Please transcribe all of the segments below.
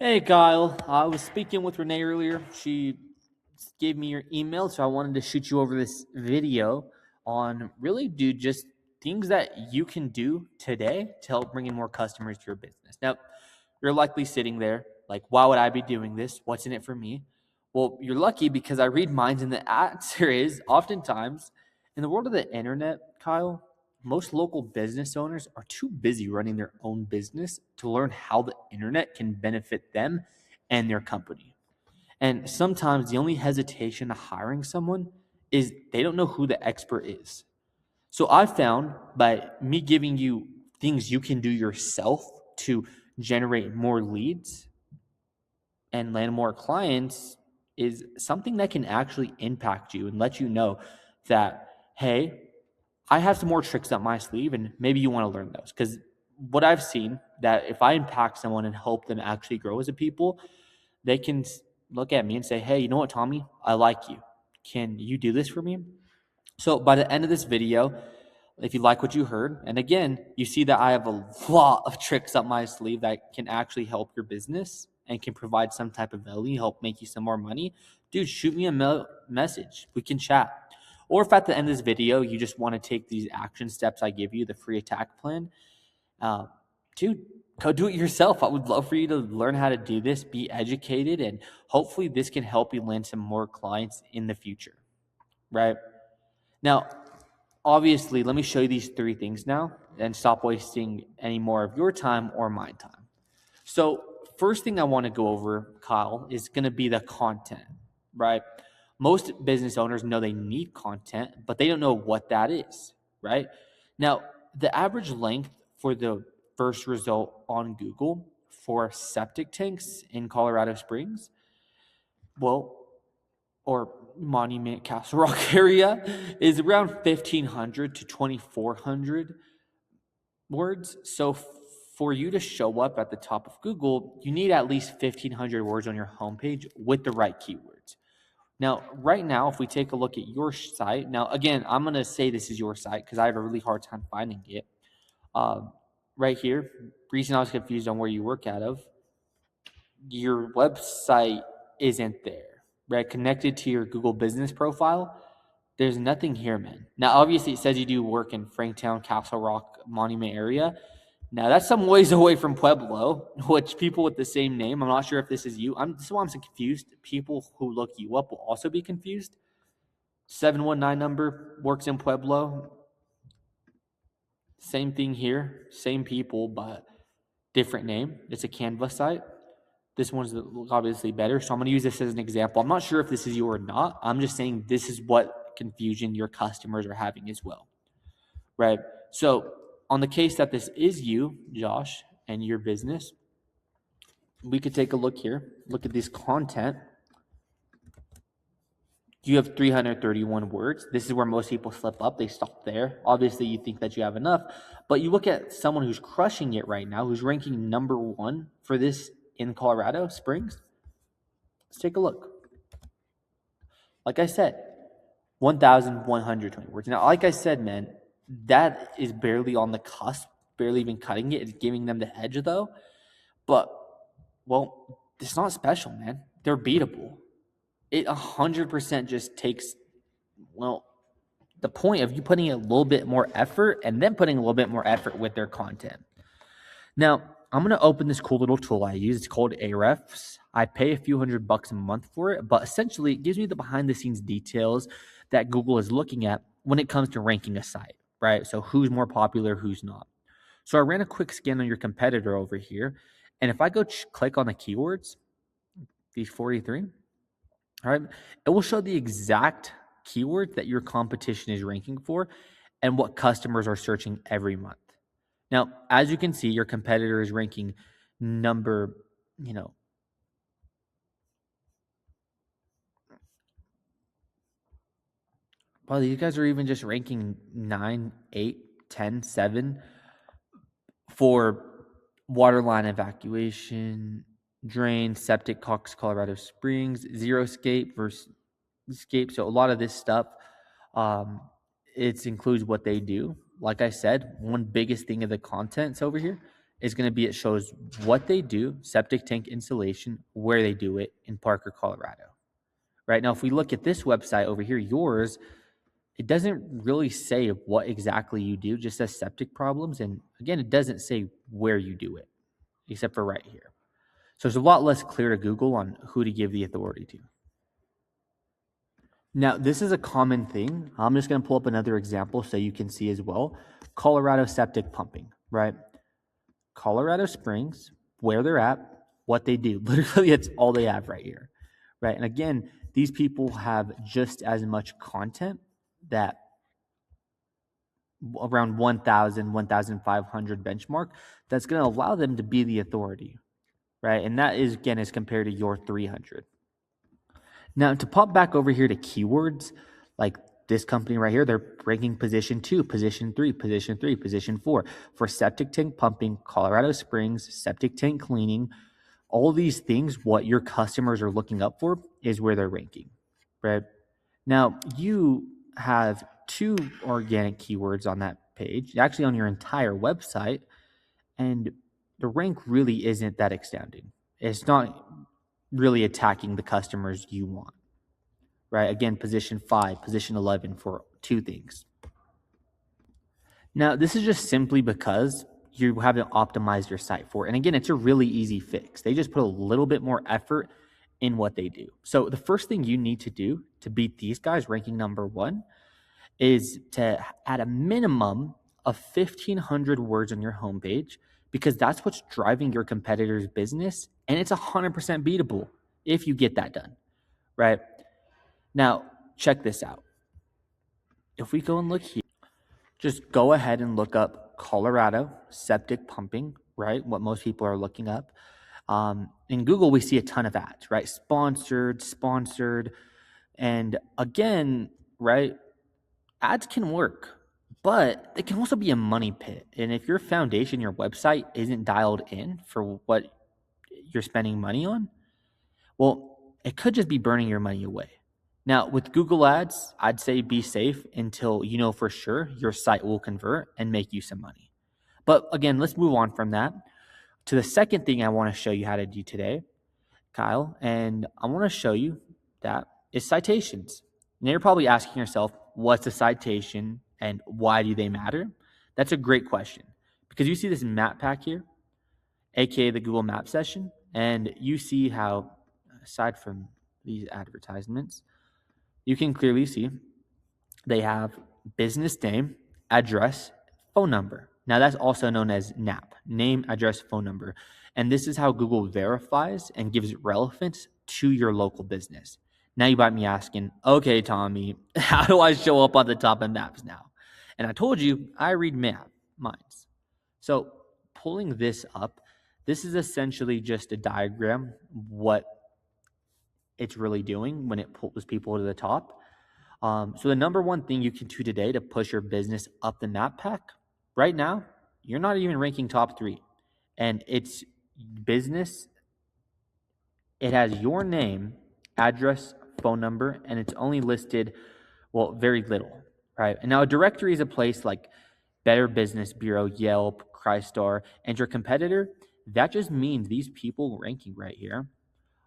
Hey Kyle, I was speaking with Renee earlier. She gave me your email, so I wanted to shoot you over this video on really, dude, just things that you can do today to help bring in more customers to your business. Now, you're likely sitting there like, why would I be doing this? What's in it for me? Well, you're lucky because I read minds, and the answer is oftentimes in the world of the internet, Kyle, most local business owners are too busy running their own business to learn how the internet can benefit them and their company. And sometimes the only hesitation to hiring someone is they don't know who the expert is. So I found by me giving you things you can do yourself to generate more leads and land more clients is something that can actually impact you and let you know that, hey, I have some more tricks up my sleeve and maybe you want to learn those. Because what I've seen that if I impact someone and help them actually grow as a people, they can look at me and say, hey, you know what, Tommy, I like you. Can you do this for me? So by the end of this video, if you like what you heard, and again, you see that I have a lot of tricks up my sleeve that can actually help your business and can provide some type of value, help make you some more money, dude, shoot me a message. We can chat. Or if at the end of this video, you just want to take these action steps I give you, the free attack plan, uh, dude, go do it yourself. I would love for you to learn how to do this, be educated, and hopefully this can help you land some more clients in the future, right? Now, obviously, let me show you these three things now and stop wasting any more of your time or my time. So, first thing I want to go over, Kyle, is going to be the content, right? Most business owners know they need content, but they don't know what that is, right? Now, the average length for the first result on Google for septic tanks in Colorado Springs, well, or Monument Castle Rock area, is around 1,500 to 2,400 words. So for you to show up at the top of Google, you need at least 1,500 words on your homepage with the right keywords. Now, right now, if we take a look at your site, now again, I'm going to say this is your site because I have a really hard time finding it. Right here, reason I was confused on where you work out of, your website isn't there, right? Connected to your Google business profile, there's nothing here, man. Now, obviously, it says you do work in Franktown, Castle Rock, Monument area. Now, that's some ways away from Pueblo, which people with the same name, I'm not sure if this is you. This is why I'm so confused. People who look you up will also be confused. 719 number works in Pueblo. Same thing here, same people, but different name. It's a Canva site. This one's obviously better. So I'm going to use this as an example. I'm not sure if this is you or not. I'm just saying this is what confusion your customers are having as well, right? So on the case that this is you, Josh, and your business, we could take a look here. Look at this content. You have 331 words. This is where most people slip up. They stop there. Obviously, you think that you have enough, but you look at someone who's crushing it right now, who's ranking number one for this in Colorado Springs. Let's take a look. Like I said, 1,120 words. Now, like I said, man, that is barely on the cusp, barely even cutting it. It's giving them the edge, though. But, well, it's not special, man. They're beatable. It 100% just takes, well, the point of you putting a little bit more effort and then putting a little bit more effort with their content. Now, I'm going to open this cool little tool I use. It's called Ahrefs. I pay a few $100 a month for it, but essentially it gives me the behind the scenes details that Google is looking at when it comes to ranking a site, right? So who's more popular, who's not. So I ran a quick scan on your competitor over here. And if I go click on the keywords, these 43, all right, it will show the exact keywords that your competition is ranking for and what customers are searching every month. Now, as you can see, your competitor is ranking number, well, these guys are even just ranking 9, 8, 10, 7 for waterline evacuation, drain, septic, Cox, Colorado Springs, zero scape versus scape. So a lot of this stuff, it includes what they do. Like I said, one biggest thing of the contents over here is going to be, it shows what they do, septic tank installation, where they do it in Parker, Colorado. Right now, if we look at this website over here, yours, it doesn't really say what exactly you do, just says septic problems. And again, it doesn't say where you do it, except for right here. So it's a lot less clear to Google on who to give the authority to. Now, this is a common thing. I'm just going to pull up another example so you can see as well. Colorado septic pumping, right? Colorado Springs, where they're at, what they do. Literally, it's all they have right here, right? And again, these people have just as much content that around 1,000, 1,500 benchmark that's going to allow them to be the authority, right? And that is, again, as compared to your 300. Now, to pop back over here to keywords, like this company right here, they're ranking position 2, position 3, position 3, position 4 for septic tank pumping, Colorado Springs, septic tank cleaning. All these things, what your customers are looking up for is where they're ranking, right? Now, you have 2 organic keywords on that page, actually on your entire website, and the rank really isn't that astounding. It's not really attacking the customers you want, right? Again, position 5, position 11 for 2 things. Now, this is just simply because you haven't optimized your site for it. And again, it's a really easy fix. They just put a little bit more effort in what they do. So the first thing you need to do to beat these guys ranking number 1 is to add a minimum of 1,500 words on your homepage, because that's what's driving your competitor's business. And it's 100% beatable if you get that done, right? Now, check this out. If we go and look here, just go ahead and look up Colorado septic pumping, right? What most people are looking up. In Google, we see a ton of ads, right? Sponsored. And again, right, ads can work, but it can also be a money pit. And if your foundation, your website isn't dialed in for what you're spending money on, well, it could just be burning your money away. Now, with Google Ads, I'd say be safe until you know for sure your site will convert and make you some money. But again, let's move on from that to the second thing I want to show you how to do today, Kyle. And I want to show you that is citations. Now, you're probably asking yourself, what's a citation and why do they matter? That's a great question, because you see this map pack here, aka the Google Map session, and you see how, aside from these advertisements, you can clearly see they have business name, address, phone number. Now, that's also known as NAP, name, address, phone number. And this is how Google verifies and gives relevance to your local business. Now, you might be asking, okay, Tommy, how do I show up on the top of maps now? And I told you, I read minds. So pulling this up, this is essentially just a diagram, what it's really doing when it pulls people to the top. So the number one thing you can do today to push your business up the map pack, right now, you're not even ranking top 3. And it's business. It has your name, address, phone number, and it's only listed, well, very little, right? And now a directory is a place like Better Business Bureau, Yelp, CrysStar, and your competitor. That just means these people ranking right here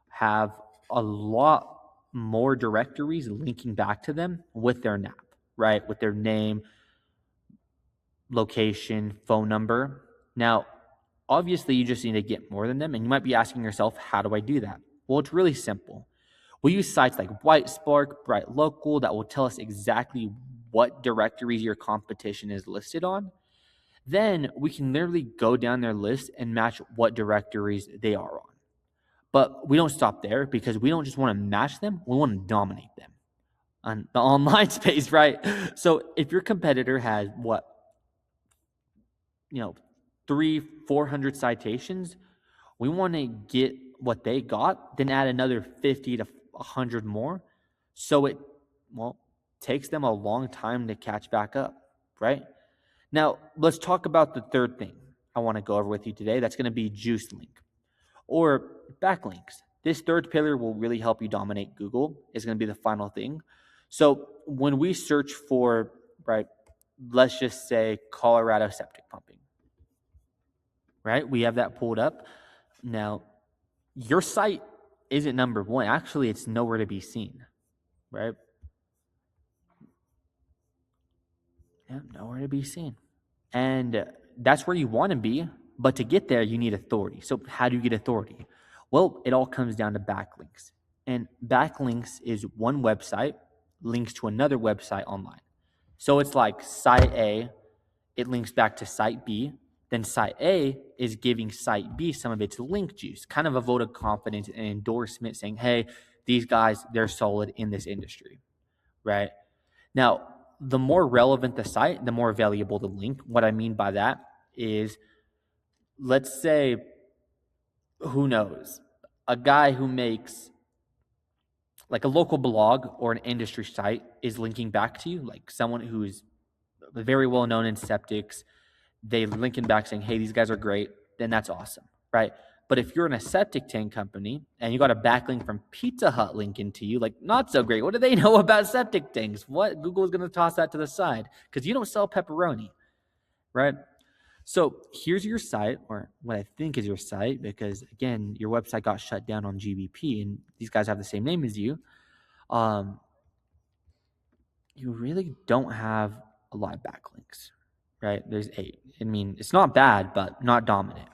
have a lot more directories linking back to them with their NAP, right? With their name, location, phone number. Now, obviously, you just need to get more than them. And you might be asking yourself, how do I do that? Well, it's really simple. We use sites like WhiteSpark, Bright Local that will tell us exactly what directories your competition is listed on. Then we can literally go down their list and match what directories they are on. But we don't stop there, because we don't just want to match them. We want to dominate them on the online space, right? So if your competitor has 300-400 citations, we want to get what they got, then add another 50 to 100 more. So it, takes them a long time to catch back up, right? Now, let's talk about the third thing I want to go over with you today. That's going to be juice link or backlinks. This third pillar will really help you dominate Google. Is going to be the final thing. So when we search for, right, let's just say Colorado septic pumping. right? We have that pulled up. Now, your site isn't number one. Actually, it's nowhere to be seen, right? Yeah, nowhere to be seen. And that's where you want to be. But to get there, you need authority. So, how do you get authority? Well, it all comes down to backlinks. And backlinks is one website links to another website online. So, it's like site A, it links back to site B. Then site A is giving site B some of its link juice, kind of a vote of confidence and endorsement saying, hey, these guys, they're solid in this industry, right? Now, the more relevant the site, the more valuable the link. What I mean by that is, let's say, who knows, a guy who makes like a local blog or an industry site is linking back to you, like someone who's very well known in septics, they linking back saying, hey, these guys are great, then that's awesome, right? But if you're in a septic tank company and you got a backlink from Pizza Hut linking to you, like, not so great. What do they know about septic tanks? What? Google's going to toss that to the side because you don't sell pepperoni, right? So here's your site, or what I think is your site, because again, your website got shut down on GBP and these guys have the same name as you. You really don't have a lot of backlinks, right? There's 8. I mean, it's not bad, but not dominant,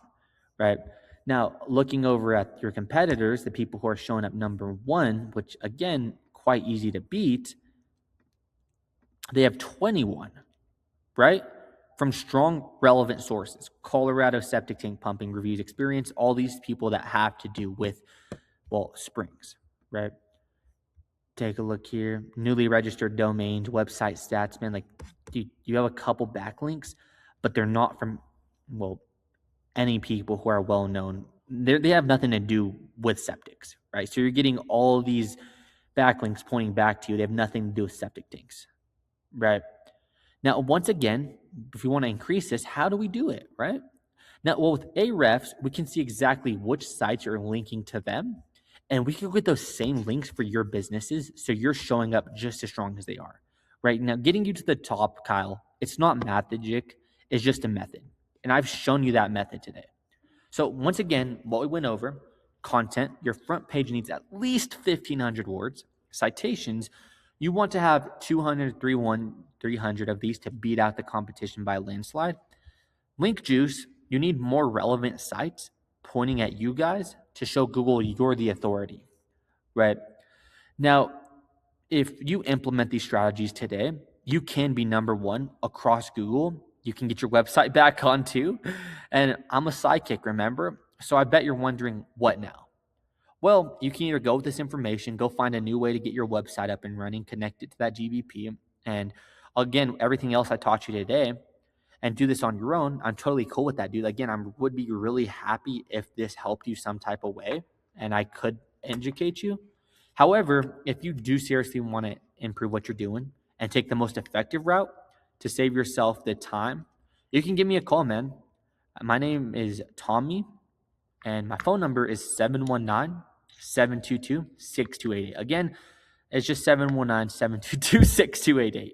right? Now, looking over at your competitors, the people who are showing up number 1, which again, quite easy to beat, they have 21, right? From strong, relevant sources. Colorado Septic Tank Pumping Reviews Experience, all these people that have to do with, well, springs, right? Take a look here. Newly registered domains, website stats, man. Like, dude, you have a couple backlinks, but they're not from, well, any people who are well known. They have nothing to do with septics, right? So you're getting all these backlinks pointing back to you. They have nothing to do with septic tanks, right? Now, once again, if we want to increase this, how do we do it, right? Now, well, with Ahrefs, we can see exactly which sites are linking to them, and we can get those same links for your businesses so you're showing up just as strong as they are, right? Now, getting you to the top, Kyle, it's not magic, it's just a method. And I've shown you that method today. So once again, what we went over, content, your front page needs at least 1,500 words. Citations, you want to have 200, 300 of these to beat out the competition by a landslide. Link juice, you need more relevant sites pointing at you guys to show Google you're the authority, right? Now, if you implement these strategies today, you can be number 1 across Google. You can get your website back on too. And I'm a sidekick, remember? So I bet you're wondering, what now? Well, you can either go with this information, go find a new way to get your website up and running, connect it to that GBP. And again, everything else I taught you today, and do this on your own. I'm totally cool with that, dude. Again, I would be really happy if this helped you some type of way and I could educate you. However, if you do seriously want to improve what you're doing and take the most effective route to save yourself the time, you can give me a call, man. My name is Tommy, and my phone number is 719-722-6288. Again, it's just 719-722-6288.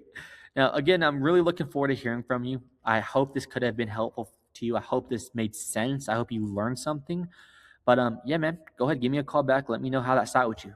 Now, again, I'm really looking forward to hearing from you. I hope this could have been helpful to you. I hope this made sense. I hope you learned something. But yeah, man, go ahead, give me a call back. Let me know how that sat with you.